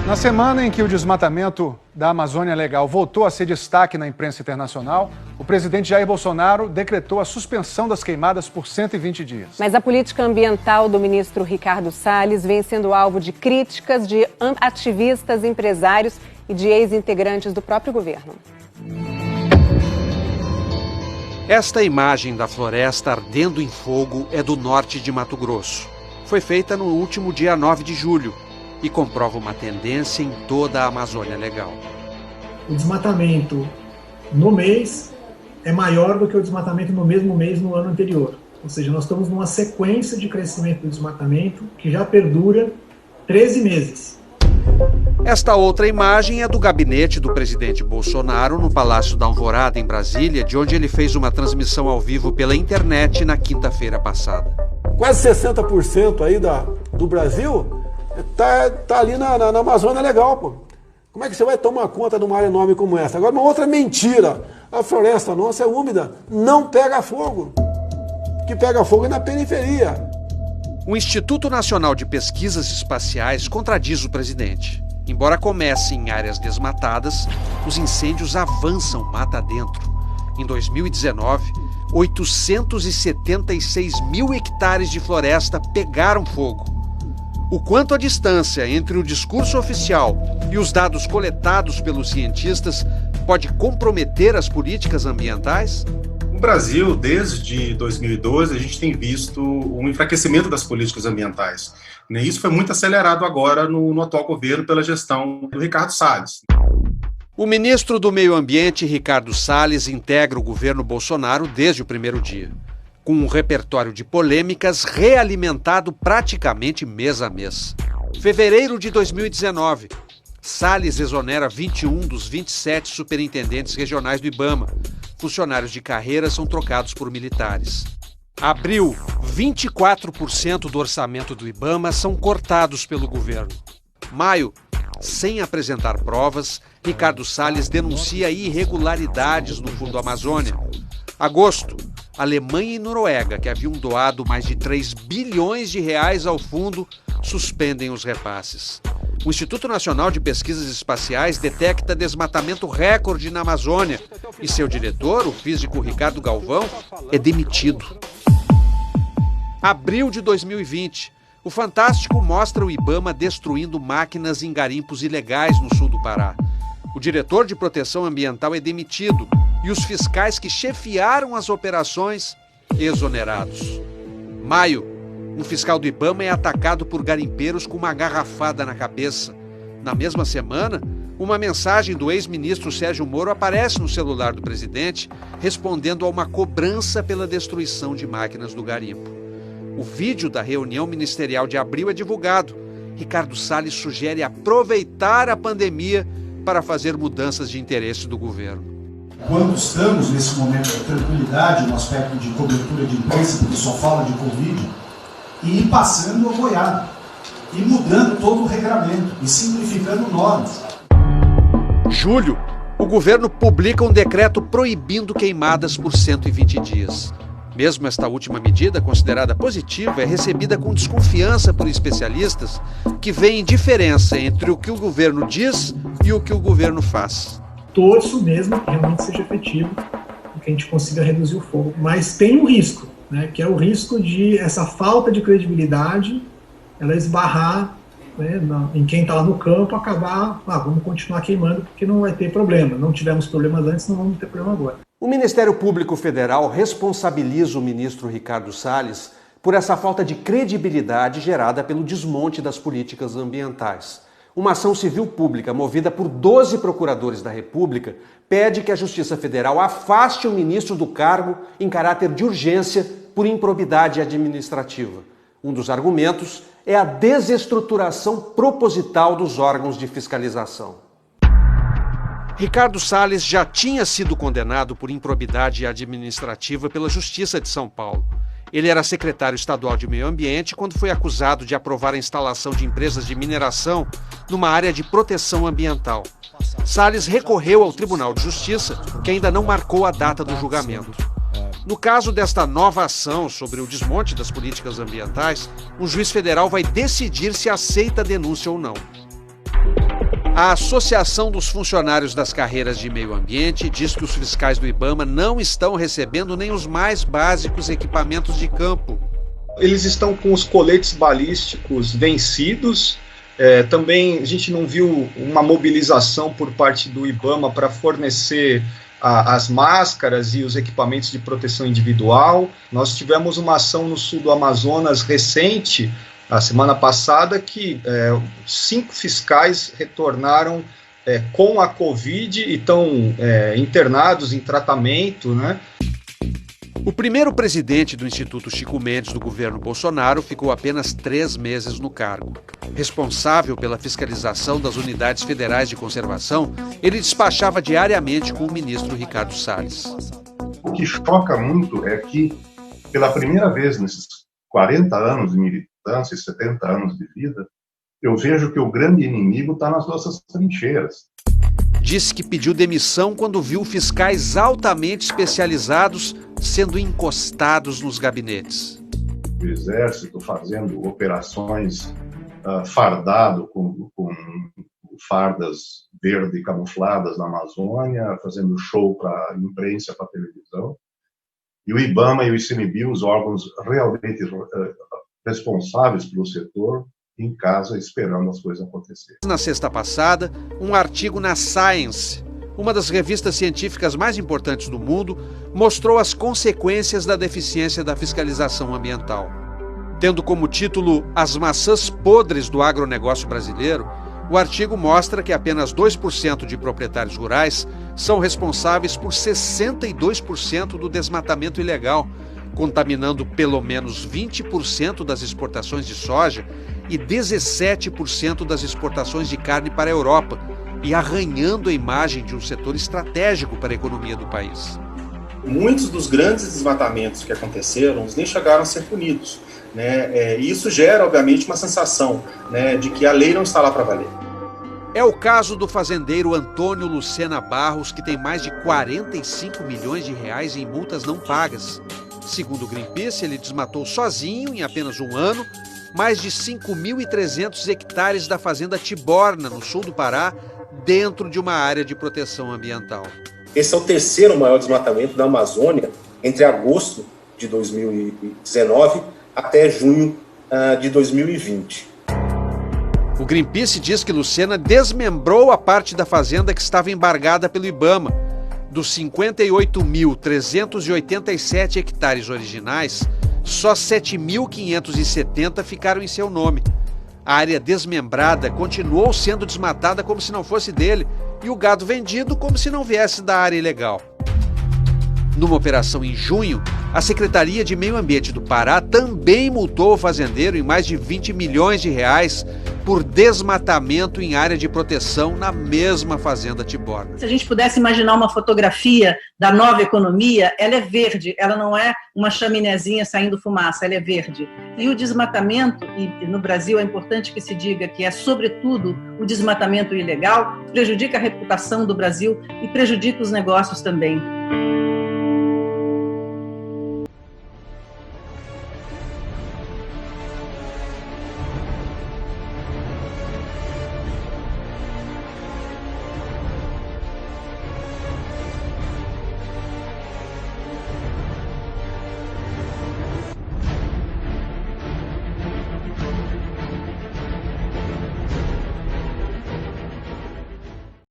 Na semana em que o desmatamento da Amazônia Legal voltou a ser destaque na imprensa internacional, o presidente Jair Bolsonaro decretou a suspensão das queimadas por 120 dias. Mas a política ambiental do ministro Ricardo Salles vem sendo alvo de críticas de ativistas, empresários e de ex-integrantes do próprio governo. Esta imagem da floresta ardendo em fogo é do norte de Mato Grosso. Foi feita no último dia 9 de julho. E comprova uma tendência em toda a Amazônia Legal. O desmatamento no mês é maior do que o desmatamento no mesmo mês no ano anterior. Ou seja, nós estamos numa sequência de crescimento do desmatamento que já perdura 13 meses. Esta outra imagem é do gabinete do presidente Bolsonaro no Palácio da Alvorada, em Brasília, de onde ele fez uma transmissão ao vivo pela internet na quinta-feira passada. Quase 60% aí do Brasil tá ali na Amazônia Legal, pô. Como é que você vai tomar conta de uma área enorme como essa? Agora, uma outra mentira. A floresta nossa é úmida, não pega fogo. O que pega fogo é na periferia. O Instituto Nacional de Pesquisas Espaciais contradiz o presidente. Embora comece em áreas desmatadas, os incêndios avançam mata dentro. Em 2019, 876 mil hectares de floresta pegaram fogo. O quanto a distância entre o discurso oficial e os dados coletados pelos cientistas pode comprometer as políticas ambientais? No Brasil, desde 2012, a gente tem visto um enfraquecimento das políticas ambientais. Isso foi muito acelerado agora no atual governo pela gestão do Ricardo Salles. O ministro do Meio Ambiente, Ricardo Salles, integra o governo Bolsonaro desde o primeiro dia, com um repertório de polêmicas realimentado praticamente mês a mês. Fevereiro de 2019, Salles exonera 21 dos 27 superintendentes regionais do IBAMA. Funcionários de carreira são trocados por militares. Abril, 24% do orçamento do IBAMA são cortados pelo governo. Maio, sem apresentar provas, Ricardo Salles denuncia irregularidades no Fundo Amazônia. Agosto, Alemanha e Noruega, que haviam doado mais de 3 bilhões de reais ao fundo, suspendem os repasses. O Instituto Nacional de Pesquisas Espaciais detecta desmatamento recorde na Amazônia e seu diretor, o físico Ricardo Galvão, é demitido. Abril de 2020, o Fantástico mostra o IBAMA destruindo máquinas em garimpos ilegais no sul do Pará. O diretor de proteção ambiental é demitido e os fiscais que chefiaram as operações exonerados. Maio, um fiscal do IBAMA é atacado por garimpeiros com uma garrafada na cabeça. Na mesma semana, uma mensagem do ex-ministro Sérgio Moro aparece no celular do presidente, respondendo a uma cobrança pela destruição de máquinas do garimpo. O vídeo da reunião ministerial de abril é divulgado. Ricardo Salles sugere aproveitar a pandemia para fazer mudanças de interesse do governo. Quando estamos nesse momento de tranquilidade, no aspecto de cobertura de imprensa, porque só fala de Covid, e ir passando a boiada, e mudando todo o regramento, e simplificando normas. Julho, o governo publica um decreto proibindo queimadas por 120 dias. Mesmo esta última medida, considerada positiva, é recebida com desconfiança por especialistas que veem diferença entre o que o governo diz e o que o governo faz. Torço mesmo que realmente seja efetivo, que a gente consiga reduzir o fogo. Mas tem um risco, né, que é o risco de essa falta de credibilidade, ela esbarrar, né, em quem está lá no campo, acabar, vamos continuar queimando porque não vai ter problema. Não tivemos problemas antes, não vamos ter problema agora. O Ministério Público Federal responsabiliza o ministro Ricardo Salles por essa falta de credibilidade gerada pelo desmonte das políticas ambientais. Uma ação civil pública movida por 12 procuradores da República pede que a Justiça Federal afaste o ministro do cargo em caráter de urgência por improbidade administrativa. Um dos argumentos é a desestruturação proposital dos órgãos de fiscalização. Ricardo Salles já tinha sido condenado por improbidade administrativa pela Justiça de São Paulo. Ele era secretário estadual de Meio Ambiente quando foi acusado de aprovar a instalação de empresas de mineração numa área de proteção ambiental. Salles recorreu ao Tribunal de Justiça, que ainda não marcou a data do julgamento. No caso desta nova ação sobre o desmonte das políticas ambientais, um juiz federal vai decidir se aceita a denúncia ou não. A Associação dos Funcionários das Carreiras de Meio Ambiente diz que os fiscais do IBAMA não estão recebendo nem os mais básicos equipamentos de campo. Eles estão com os coletes balísticos vencidos. Também a gente não viu uma mobilização por parte do IBAMA para fornecer as máscaras e os equipamentos de proteção individual. Nós tivemos uma ação no sul do Amazonas recente, a semana passada, que 5 fiscais retornaram com a Covid e estão internados em tratamento, né? O primeiro presidente do Instituto Chico Mendes do governo Bolsonaro ficou apenas 3 meses no cargo. Responsável pela fiscalização das unidades federais de conservação, ele despachava diariamente com o ministro Ricardo Salles. O que choca muito é que, pela primeira vez nesses 40 anos de militância e 70 anos de vida, eu vejo que o grande inimigo está nas nossas trincheiras. Disse que pediu demissão quando viu fiscais altamente especializados sendo encostados nos gabinetes. O Exército fazendo operações fardado com fardas verde camufladas na Amazônia, fazendo show para a imprensa, para a televisão. E o IBAMA e o ICMBio, os órgãos realmente responsáveis pelo setor, em casa esperando as coisas acontecerem. Na sexta passada, um artigo na Science, uma das revistas científicas mais importantes do mundo, mostrou as consequências da deficiência da fiscalização ambiental. Tendo como título As maçãs podres do agronegócio brasileiro, o artigo mostra que apenas 2% de proprietários rurais são responsáveis por 62% do desmatamento ilegal, contaminando pelo menos 20% das exportações de soja e 17% das exportações de carne para a Europa, e arranhando a imagem de um setor estratégico para a economia do país. Muitos dos grandes desmatamentos que aconteceram nem chegaram a ser punidos, né? E isso gera, obviamente, uma sensação, né, de que a lei não está lá para valer. É o caso do fazendeiro Antônio Lucena Barros, que tem mais de 45 milhões de reais em multas não pagas. Segundo o Greenpeace, ele desmatou sozinho, em apenas um ano, mais de 5.300 hectares da fazenda Tiborna, no sul do Pará, dentro de uma área de proteção ambiental. Esse é o terceiro maior desmatamento da Amazônia entre agosto de 2019 até junho de 2020. O Greenpeace diz que Lucena desmembrou a parte da fazenda que estava embargada pelo IBAMA. Dos 58.387 hectares originais, só 7.570 ficaram em seu nome. A área desmembrada continuou sendo desmatada como se não fosse dele e o gado vendido como se não viesse da área ilegal. Numa operação em junho, a Secretaria de Meio Ambiente do Pará também multou o fazendeiro em mais de 20 milhões de reais por desmatamento em área de proteção na mesma fazenda Tiborna. Se a gente pudesse imaginar uma fotografia da nova economia, ela é verde, ela não é uma chaminézinha saindo fumaça, ela é verde. E o desmatamento, e no Brasil é importante que se diga que é sobretudo o desmatamento ilegal, prejudica a reputação do Brasil e prejudica os negócios também.